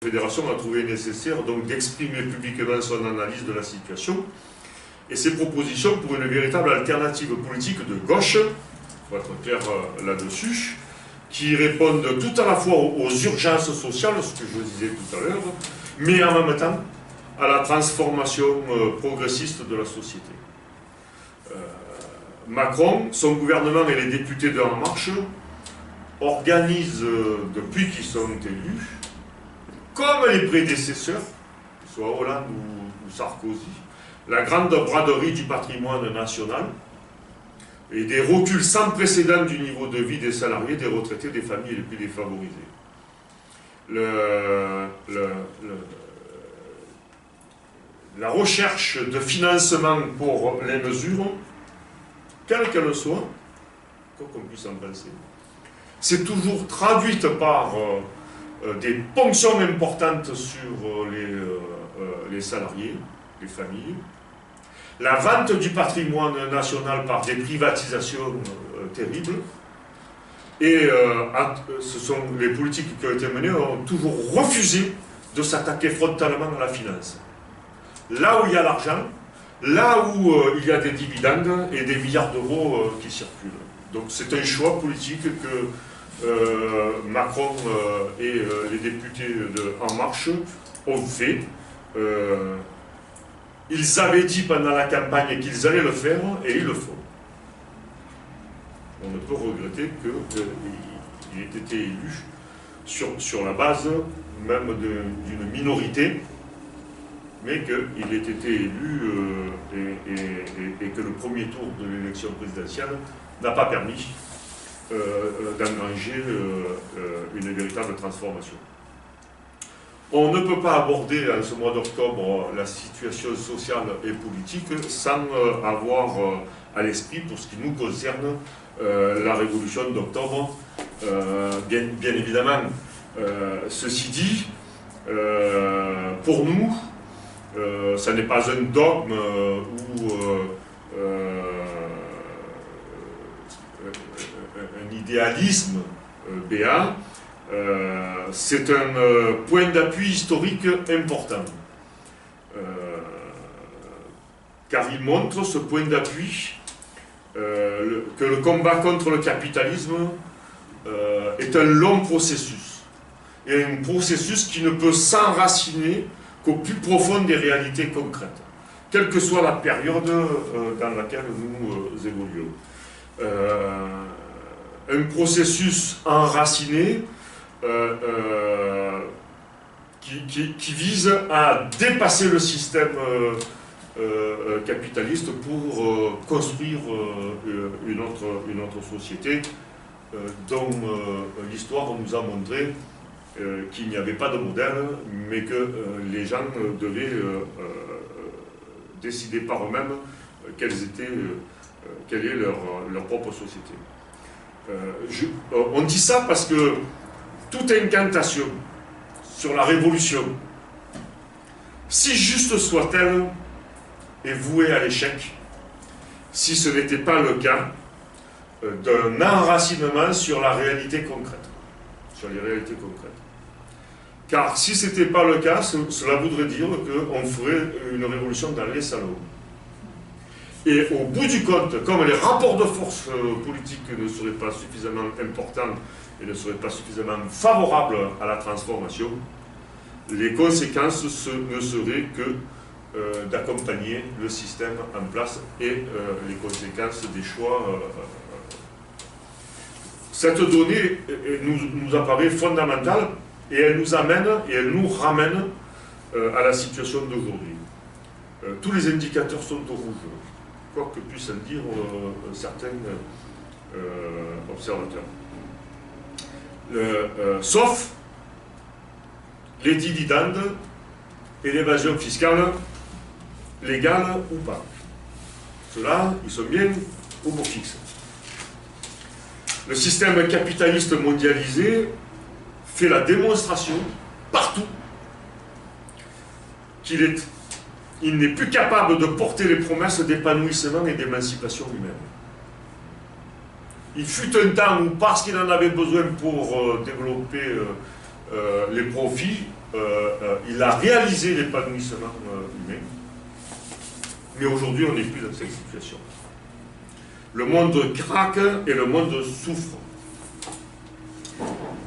Fédération a trouvé nécessaire donc d'exprimer publiquement son analyse de la situation et ses propositions pour une véritable alternative politique de gauche, pour être clair là-dessus, qui répondent tout à la fois aux urgences sociales, ce que je disais tout à l'heure, mais en même temps à la transformation progressiste de la société. Macron, son gouvernement et les députés de En Marche organisent, depuis qu'ils sont élus, comme les prédécesseurs, que ce soit Hollande ou Sarkozy, la grande braderie du patrimoine national et des reculs sans précédent du niveau de vie des salariés, des retraités, des familles les plus défavorisées. La recherche de financement pour les mesures, quelle qu'elle soit, quoi qu'on puisse en penser, c'est toujours traduite par des ponctions importantes sur les salariés, les familles, la vente du patrimoine national par des privatisations terribles, et ce sont les politiques qui ont été menées ont toujours refusé de s'attaquer frontalement à la finance. Là où il y a l'argent, là où il y a des dividendes et des milliards d'euros qui circulent. Donc c'est un choix politique que Macron et les députés de En Marche ont fait. Ils avaient dit pendant la campagne qu'ils allaient le faire et ils le font. On ne peut regretter qu'il ait été élu sur la base même d'une minorité, mais qu'il ait été élu et que le premier tour de l'élection présidentielle n'a pas permis d'engranger une véritable transformation. On ne peut pas aborder en ce mois d'octobre la situation sociale et politique sans avoir à l'esprit, pour ce qui nous concerne, la révolution d'octobre. Bien évidemment, ceci dit, pour nous, ça n'est pas un dogme ou un idéalisme béat. C'est un point d'appui historique important, car il montre, ce point d'appui, que le combat contre le capitalisme est un long processus, et un processus qui ne peut s'enraciner qu'au plus profond des réalités concrètes, quelle que soit la période dans laquelle nous évoluons. Un processus enraciné qui vise à dépasser le système capitaliste pour construire une autre société dont l'histoire nous a montré qu'il n'y avait pas de modèle, mais que les gens devaient décider par eux-mêmes quelle est leur propre société. On dit ça parce que toute incantation sur la révolution, si juste soit-elle, est vouée à l'échec, si ce n'était pas le cas d'un enracinement sur la réalité concrète, sur les réalités concrètes. Car si ce n'était pas le cas, cela voudrait dire qu'on ferait une révolution dans les salons. Et au bout du compte, comme les rapports de force politiques ne seraient pas suffisamment importants et ne seraient pas suffisamment favorables à la transformation, les conséquences ne seraient que d'accompagner le système en place et les conséquences des choix. Cette donnée nous apparaît fondamentale et elle nous amène et elle nous ramène à la situation d'aujourd'hui. Tous les indicateurs sont au rouge, quoi que puissent en dire certains observateurs. Sauf les dividendes et l'évasion fiscale, légale ou pas. Ceux-là, ils sont bien au beau fixe. Le système capitaliste mondialisé fait la démonstration partout qu'il n'est plus capable de porter les promesses d'épanouissement et d'émancipation humaine. Il fut un temps où, parce qu'il en avait besoin pour développer les profits, il a réalisé l'épanouissement humain. Mais aujourd'hui, on n'est plus dans cette situation. Le monde craque et le monde souffre.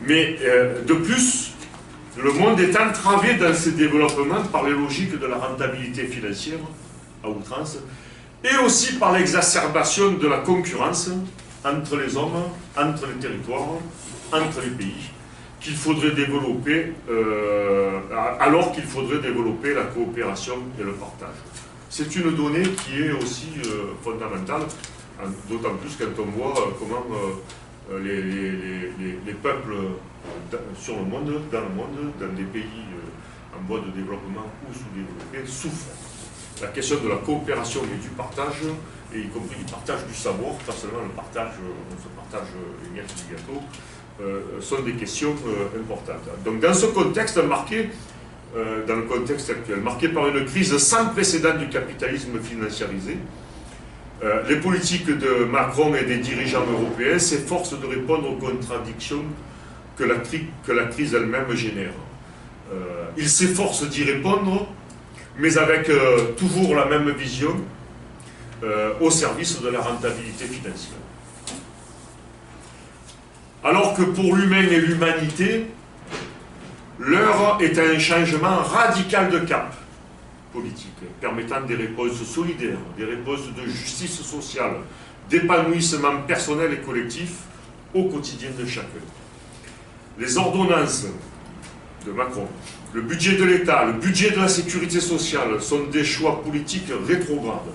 Mais de plus, le monde est entravé dans ses développements par les logiques de la rentabilité financière à outrance et aussi par l'exacerbation de la concurrence entre les hommes, entre les territoires, entre les pays, qu'il faudrait développer, alors qu'il faudrait développer la coopération et le partage. C'est une donnée qui est aussi fondamentale, d'autant plus quand on voit comment les peuples sur le monde, dans des pays en voie de développement ou sous-développés, souffrent. La question de la coopération et du partage, et y compris du partage du savoir, pas seulement le partage, on se partage les miettes du gâteau, sont des questions importantes. Donc dans ce contexte marqué, dans le contexte actuel, marqué par une crise sans précédent du capitalisme financiarisé, les politiques de Macron et des dirigeants européens s'efforcent de répondre aux contradictions que la crise elle-même génère. Ils s'efforcent d'y répondre, mais avec toujours la même vision, au service de la rentabilité financière. Alors que pour l'humain et l'humanité, l'heure est à un changement radical de cap politique, permettant des réponses solidaires, des réponses de justice sociale, d'épanouissement personnel et collectif au quotidien de chacun. Les ordonnances de Macron, le budget de l'État, le budget de la sécurité sociale sont des choix politiques rétrogrades,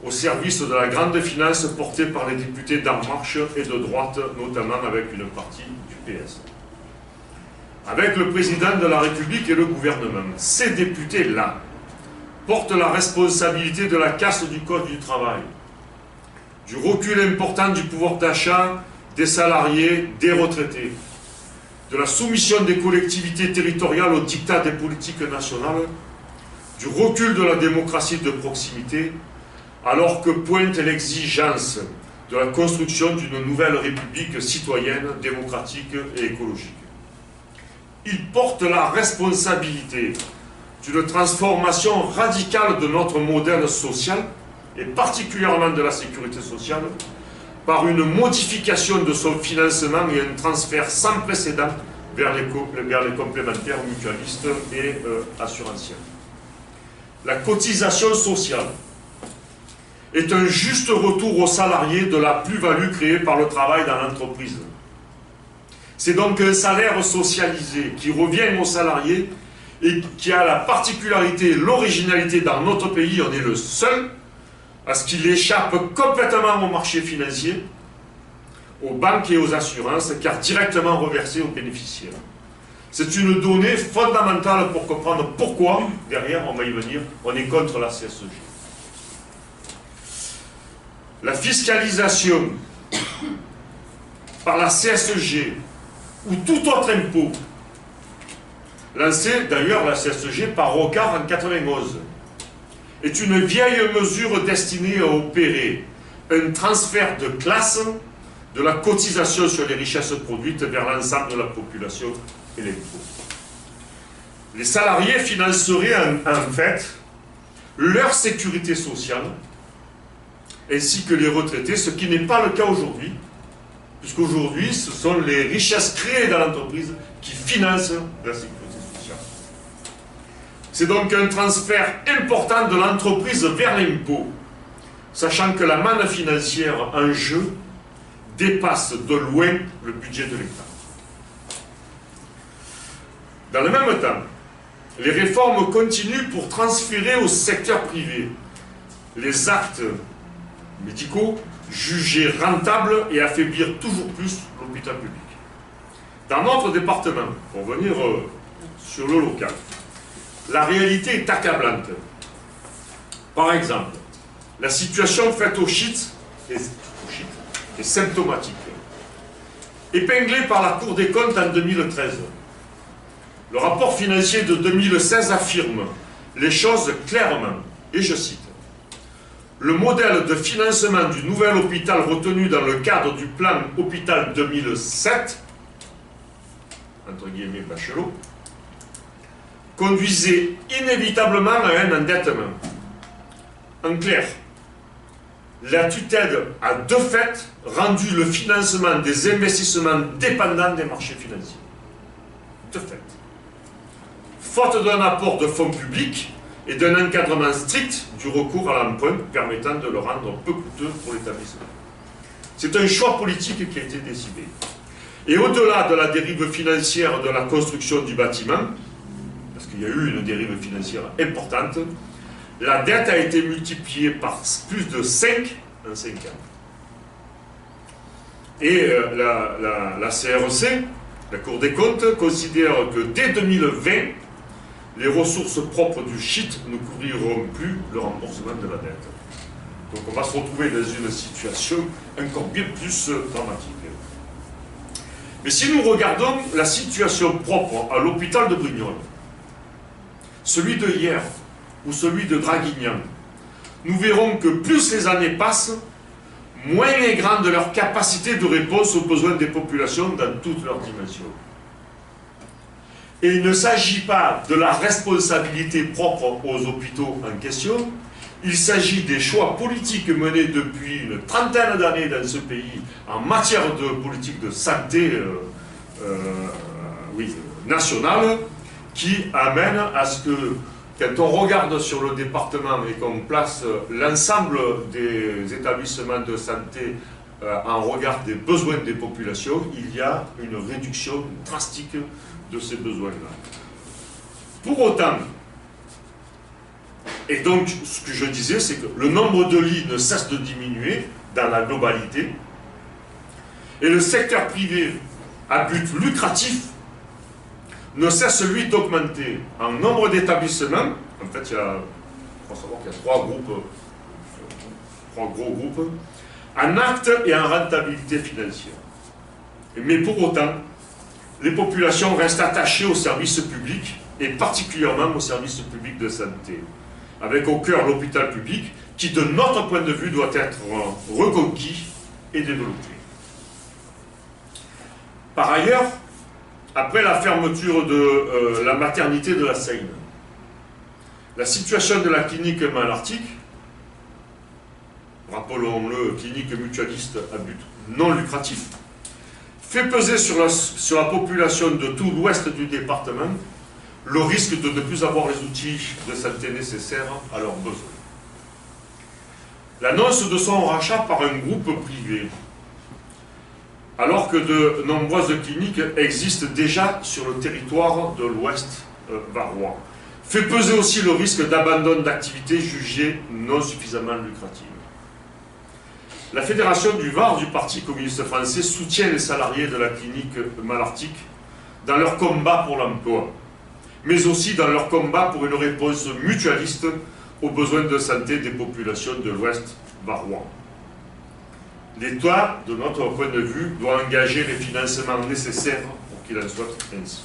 au service de la grande finance portée par les députés d'En Marche et de droite, notamment avec une partie du PS. Avec le président de la République et le gouvernement, ces députés-là portent la responsabilité de la casse du code du travail, du recul important du pouvoir d'achat des salariés, des retraités, de la soumission des collectivités territoriales aux dictats des politiques nationales, du recul de la démocratie de proximité, alors que pointe l'exigence de la construction d'une nouvelle république citoyenne, démocratique et écologique. Il porte la responsabilité d'une transformation radicale de notre modèle social, et particulièrement de la sécurité sociale, par une modification de son financement et un transfert sans précédent vers les complémentaires mutualistes et assurantiels. La cotisation sociale est un juste retour aux salariés de la plus-value créée par le travail dans l'entreprise. C'est donc un salaire socialisé qui revient aux salariés et qui a la particularité et l'originalité dans notre pays, on est le seul, à ce qu'il échappe complètement au marché financier, aux banques et aux assurances, car directement reversé aux bénéficiaires. C'est une donnée fondamentale pour comprendre pourquoi, derrière, on va y venir, on est contre la CSG. La fiscalisation par la CSG ou tout autre impôt, lancé d'ailleurs la CSG par Rocard en 1991, est une vieille mesure destinée à opérer un transfert de classe de la cotisation sur les richesses produites vers l'ensemble de la population et l'impôt. Les salariés financeraient en fait leur sécurité sociale ainsi que les retraités, ce qui n'est pas le cas aujourd'hui, puisqu'aujourd'hui, ce sont les richesses créées dans l'entreprise qui financent la sécurité sociale. C'est donc un transfert important de l'entreprise vers l'impôt, sachant que la manne financière en jeu dépasse de loin le budget de l'État. Dans le même temps, les réformes continuent pour transférer au secteur privé les actes médicaux jugés rentables et affaiblir toujours plus l'hôpital public. Dans notre département, pour venir sur le local, la réalité est accablante. Par exemple, la situation faite au shit est symptomatique. Épinglée par la Cour des comptes en 2013, le rapport financier de 2016 affirme les choses clairement, et je cite: le modèle de financement du nouvel hôpital retenu dans le cadre du plan Hôpital 2007, entre guillemets Bachelot, conduisait inévitablement à un endettement. En clair, la tutelle a de fait rendu le financement des investissements dépendant des marchés financiers. De fait. Faute d'un apport de fonds publics et d'un encadrement strict du recours à l'emprunt permettant de le rendre peu coûteux pour l'établissement. C'est un choix politique qui a été décidé. Et au-delà de la dérive financière de la construction du bâtiment, parce qu'il y a eu une dérive financière importante, la dette a été multipliée par plus de 5 en 5 ans. Et la CRC, la Cour des comptes, considère que dès 2020, les ressources propres du SCHIT ne couvriront plus le remboursement de la dette. Donc on va se retrouver dans une situation encore bien plus dramatique. Mais si nous regardons la situation propre à l'hôpital de Brignoles, celui de hier ou celui de Draguignan, nous verrons que plus les années passent, moins est grande leur capacité de réponse aux besoins des populations dans toutes leurs dimensions. Et il ne s'agit pas de la responsabilité propre aux hôpitaux en question, il s'agit des choix politiques menés depuis une trentaine d'années dans ce pays en matière de politique de santé nationale, qui amènent à ce que, quand on regarde sur le département et qu'on place l'ensemble des établissements de santé en regard des besoins des populations, il y a une réduction drastique de ces besoins-là. Pour autant, et donc ce que je disais, c'est que le nombre de lits ne cesse de diminuer dans la globalité, et le secteur privé à but lucratif ne cesse, lui, d'augmenter en nombre d'établissements. En fait, il faut savoir qu'il y a trois gros groupes, en actes et en rentabilité financière. Mais pour autant, les populations restent attachées aux services publics, et particulièrement aux services publics de santé, avec au cœur l'hôpital public, qui, de notre point de vue, doit être reconquis et développé. Par ailleurs, après la fermeture de la maternité de la Seine, la situation de la clinique Malartic, rappelons-le, clinique mutualiste à but non lucratif, fait peser sur la population de tout l'ouest du département le risque de ne plus avoir les outils de santé nécessaires à leurs besoins. L'annonce de son rachat par un groupe privé, alors que de nombreuses cliniques existent déjà sur le territoire de l'ouest varois, fait peser aussi le risque d'abandon d'activités jugées non suffisamment lucratives. La Fédération du Var du Parti communiste français soutient les salariés de la clinique Malartic dans leur combat pour l'emploi, mais aussi dans leur combat pour une réponse mutualiste aux besoins de santé des populations de l'Ouest varois. L'État, de notre point de vue, doit engager les financements nécessaires pour qu'il en soit ainsi.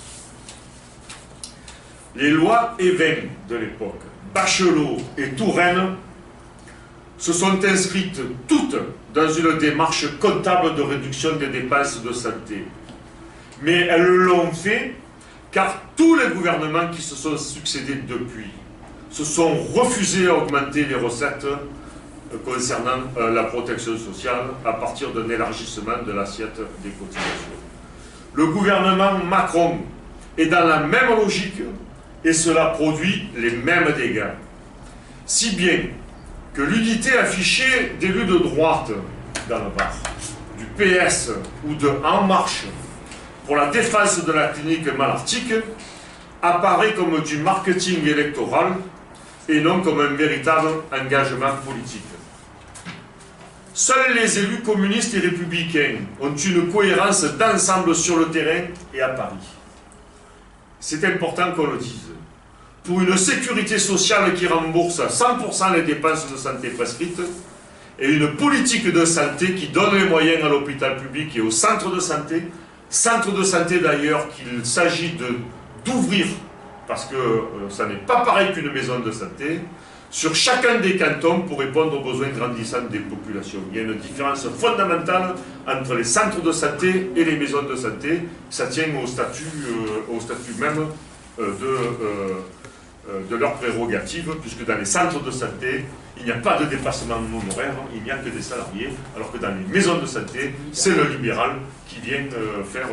Les lois Évin de l'époque, Bachelot et Touraine, se sont inscrites toutes dans une démarche comptable de réduction des dépenses de santé. Mais elles l'ont fait car tous les gouvernements qui se sont succédés depuis se sont refusés à augmenter les recettes concernant la protection sociale à partir d'un élargissement de l'assiette des cotisations. Le gouvernement Macron est dans la même logique et cela produit les mêmes dégâts. Si bien que l'unité affichée d'élus de droite dans le Var, du PS ou de En Marche pour la défense de la clinique Malartic apparaît comme du marketing électoral et non comme un véritable engagement politique. Seuls les élus communistes et républicains ont une cohérence d'ensemble sur le terrain et à Paris. C'est important qu'on le dise. Pour une sécurité sociale qui rembourse à 100% les dépenses de santé prescrites et une politique de santé qui donne les moyens à l'hôpital public et au centre de santé d'ailleurs qu'il s'agit d'ouvrir, parce que ça n'est pas pareil qu'une maison de santé, sur chacun des cantons pour répondre aux besoins grandissants des populations. Il y a une différence fondamentale entre les centres de santé et les maisons de santé. Ça tient au statut même de leurs prérogatives, puisque dans les centres de santé, il n'y a pas de dépassement honoraire, il n'y a que des salariés, alors que dans les maisons de santé, c'est le libéral qui vient faire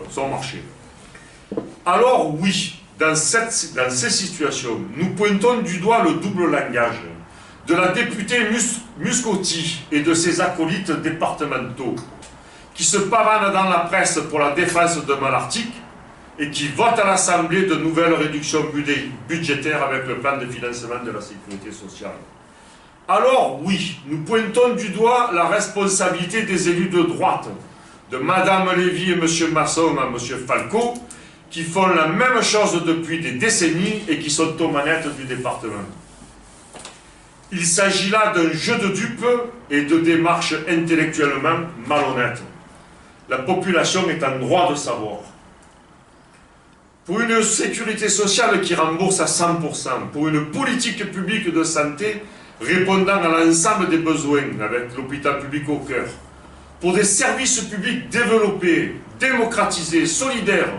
son marché. Alors oui, dans ces situations, nous pointons du doigt le double langage de la députée Muscotti et de ses acolytes départementaux, qui se pavanent dans la presse pour la défense de Malartic et qui votent à l'Assemblée de nouvelles réductions budgétaires avec le plan de financement de la sécurité sociale. Alors oui, nous pointons du doigt la responsabilité des élus de droite, de Madame Lévy et M. Masson à M. Falco, qui font la même chose depuis des décennies et qui sont aux manettes du département. Il s'agit là d'un jeu de dupes et de démarches intellectuellement malhonnêtes. La population est en droit de savoir. Pour une sécurité sociale qui rembourse à 100%, pour une politique publique de santé répondant à l'ensemble des besoins avec l'hôpital public au cœur, pour des services publics développés, démocratisés, solidaires,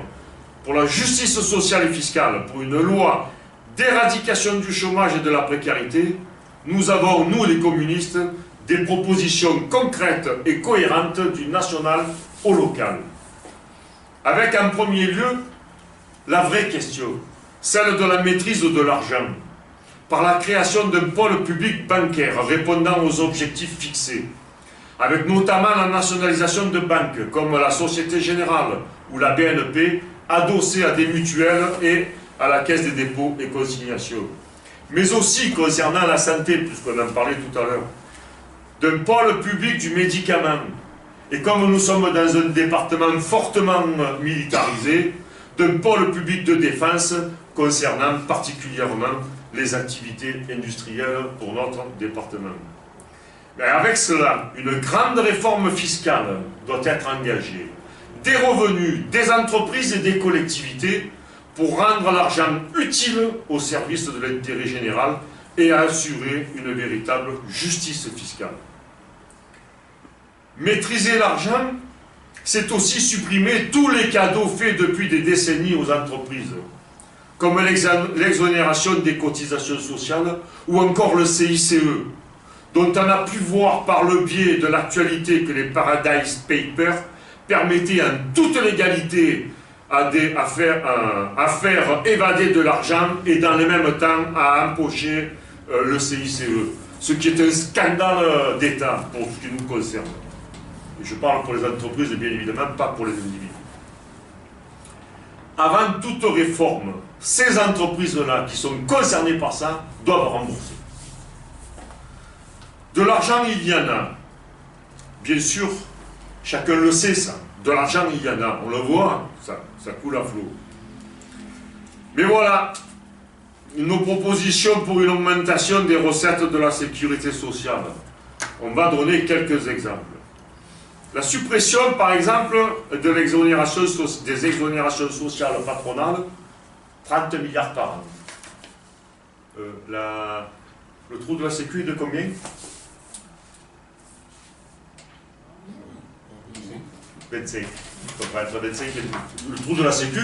pour la justice sociale et fiscale, pour une loi d'éradication du chômage et de la précarité, nous avons, nous les communistes, des propositions concrètes et cohérentes du national au local. Avec en premier lieu, la vraie question, celle de la maîtrise de l'argent, par la création d'un pôle public bancaire répondant aux objectifs fixés, avec notamment la nationalisation de banques comme la Société Générale ou la BNP, adossées à des mutuelles et à la Caisse des dépôts et consignations. Mais aussi concernant la santé, puisqu'on en parlait tout à l'heure, d'un pôle public du médicament. Et comme nous sommes dans un département fortement militarisé, d'un pôle public de défense concernant particulièrement les activités industrielles pour notre département. Mais avec cela, une grande réforme fiscale doit être engagée, des revenus, des entreprises et des collectivités, pour rendre l'argent utile au service de l'intérêt général et assurer une véritable justice fiscale. Maîtriser l'argent, c'est aussi supprimer tous les cadeaux faits depuis des décennies aux entreprises, comme l'exonération des cotisations sociales ou encore le CICE, dont on a pu voir par le biais de l'actualité que les Paradise Papers permettaient en toute légalité à faire évader de l'argent et dans le même temps à empocher le CICE, ce qui est un scandale d'État pour ce qui nous concerne. Et je parle pour les entreprises et bien évidemment pas pour les individus. Avant toute réforme, ces entreprises-là qui sont concernées par ça doivent rembourser. De l'argent, il y en a. Bien sûr, chacun le sait ça. De l'argent, il y en a. On le voit, ça coule à flot. Mais voilà, nos propositions pour une augmentation des recettes de la sécurité sociale. On va donner quelques exemples. La suppression, par exemple, de l'exonération des exonérations sociales patronales, 30 milliards par an. Le trou de la Sécu est de combien ? 25. Ça devrait être 25. Le trou de la Sécu,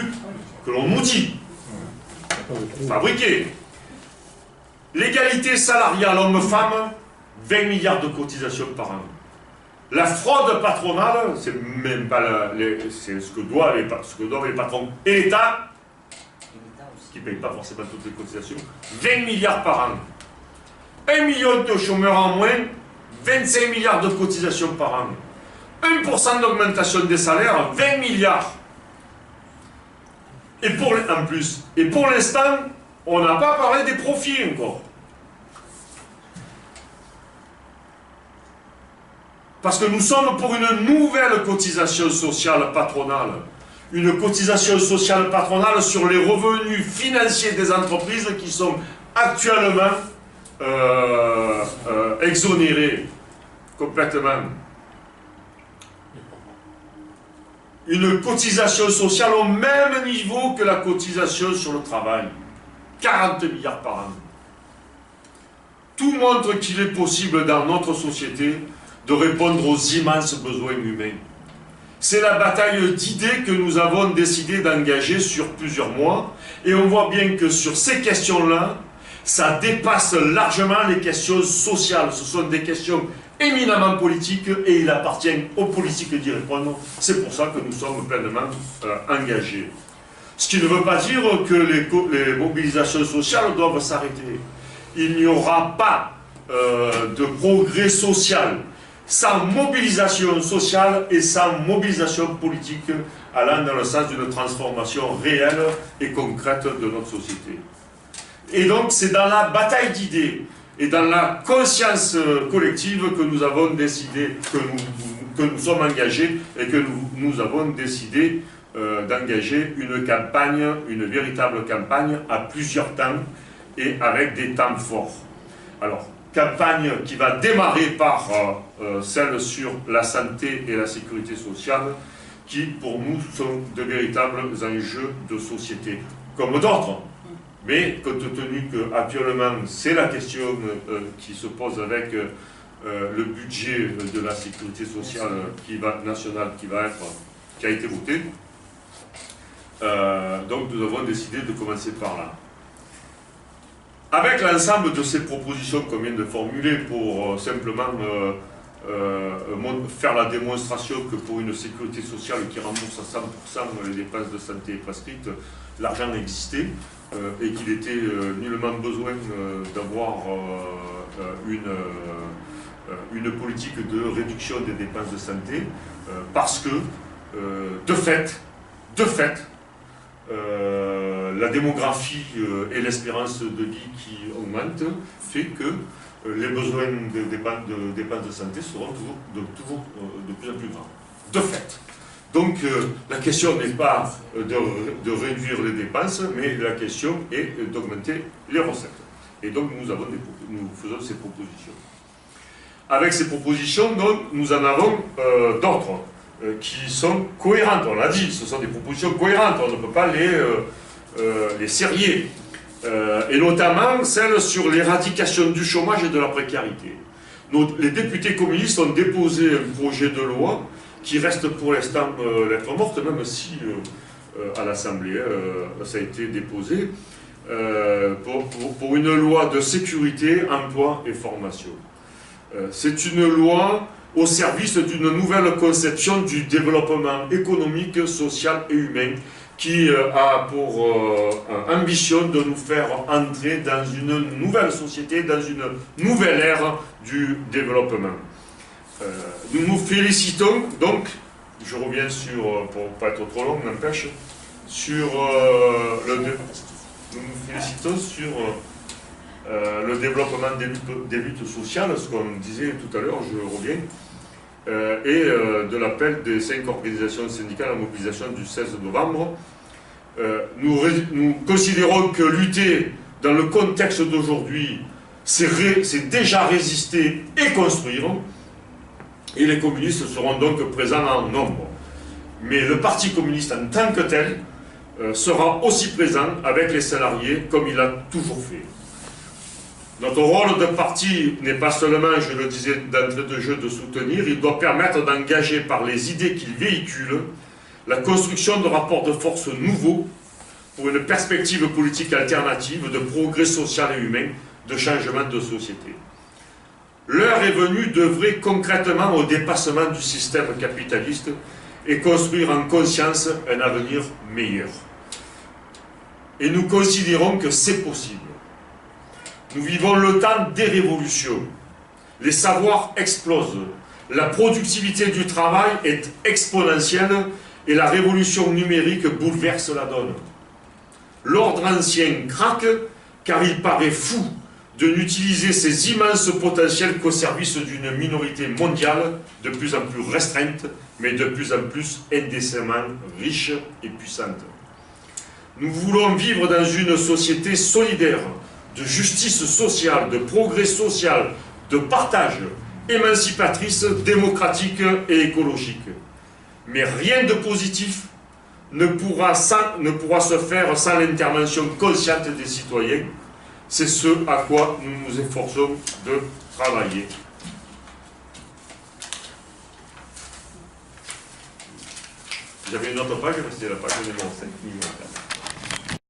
que l'on nous dit. Fabriqué. L'égalité salariale homme-femme, 20 milliards de cotisations par an. La fraude patronale, c'est même pas c'est ce que doivent les patrons et l'État, qui ne paye pas forcément toutes les cotisations, 20 milliards par an. 1 million de chômeurs en moins, 25 milliards de cotisations par an. 1% d'augmentation des salaires, 20 milliards. Et pour l'instant, on n'a pas parlé des profits encore. Parce que nous sommes pour une nouvelle cotisation sociale patronale. Une cotisation sociale patronale sur les revenus financiers des entreprises qui sont actuellement exonérés complètement. Une cotisation sociale au même niveau que la cotisation sur le travail. 40 milliards par an. Tout montre qu'il est possible dans notre société de répondre aux immenses besoins humains. C'est la bataille d'idées que nous avons décidé d'engager sur plusieurs mois. Et on voit bien que sur ces questions-là, ça dépasse largement les questions sociales. Ce sont des questions éminemment politiques et il appartient aux politiques d'y répondre. C'est pour ça que nous sommes pleinement engagés. Ce qui ne veut pas dire que les mobilisations sociales doivent s'arrêter. Il n'y aura pas de progrès social sans mobilisation sociale et sans mobilisation politique allant dans le sens d'une transformation réelle et concrète de notre société. Et donc c'est dans la bataille d'idées et dans la conscience collective que nous avons décidé, que nous sommes engagés et que nous avons décidé d'engager une campagne, une véritable campagne à plusieurs temps et avec des temps forts. Alors, campagne qui va démarrer par celle sur la santé et la sécurité sociale, qui pour nous sont de véritables enjeux de société, comme d'autres. Mais compte tenu qu'actuellement c'est la question qui se pose avec le budget de la sécurité sociale nationale qui a été voté, donc nous avons décidé de commencer par là. Avec l'ensemble de ces propositions qu'on vient de formuler pour simplement faire la démonstration que pour une sécurité sociale qui rembourse à 100% les dépenses de santé prescrites, l'argent existait et qu'il était nullement besoin d'avoir une politique de réduction des dépenses de santé parce que, de fait, la démographie et l'espérance de vie qui augmentent fait que les besoins de dépenses de santé seront de plus en plus grands. De fait. Donc la question n'est pas de réduire les dépenses, mais la question est d'augmenter les recettes. Et donc nous faisons ces propositions. Avec ces propositions, donc, nous en avons d'autres qui sont cohérentes. On l'a dit, ce sont des propositions cohérentes, on ne peut pas les serrer. Et notamment celle sur l'éradication du chômage et de la précarité. Les députés communistes ont déposé un projet de loi qui reste pour l'instant lettre morte, même si à l'Assemblée ça a été déposé, pour une loi de sécurité, emploi et formation. C'est une loi au service d'une nouvelle conception du développement économique, social et humain qui a pour ambition de nous faire entrer dans une nouvelle société, dans une nouvelle ère du développement. Nous nous félicitons donc, je reviens sur, pour ne pas être trop long, n'empêche, sur nous nous félicitons sur le développement des luttes sociales, ce qu'on disait tout à l'heure, je reviens, et de l'appel des 5 organisations syndicales à mobilisation du 16 novembre. Nous considérons que lutter dans le contexte d'aujourd'hui, c'est déjà résister et construire, et les communistes seront donc présents en nombre. Mais le Parti communiste en tant que tel sera aussi présent avec les salariés comme il a toujours fait. Notre rôle de parti n'est pas seulement, je le disais d'entrée de jeu, de soutenir, il doit permettre d'engager par les idées qu'il véhicule la construction de rapports de force nouveaux pour une perspective politique alternative de progrès social et humain, de changement de société. L'heure est venue d'œuvrer concrètement au dépassement du système capitaliste et construire en conscience un avenir meilleur. Et nous considérons que c'est possible. Nous vivons le temps des révolutions. Les savoirs explosent. La productivité du travail est exponentielle et la révolution numérique bouleverse la donne. L'ordre ancien craque car il paraît fou de n'utiliser ses immenses potentiels qu'au service d'une minorité mondiale de plus en plus restreinte, mais de plus en plus indécemment riche et puissante. Nous voulons vivre dans une société solidaire, de justice sociale, de progrès social, de partage, émancipatrice, démocratique et écologique. Mais rien de positif ne pourra se faire sans l'intervention consciente des citoyens. C'est ce à quoi nous nous efforçons de travailler. J'avais une autre page, mais c'était la page numéro 5 millions.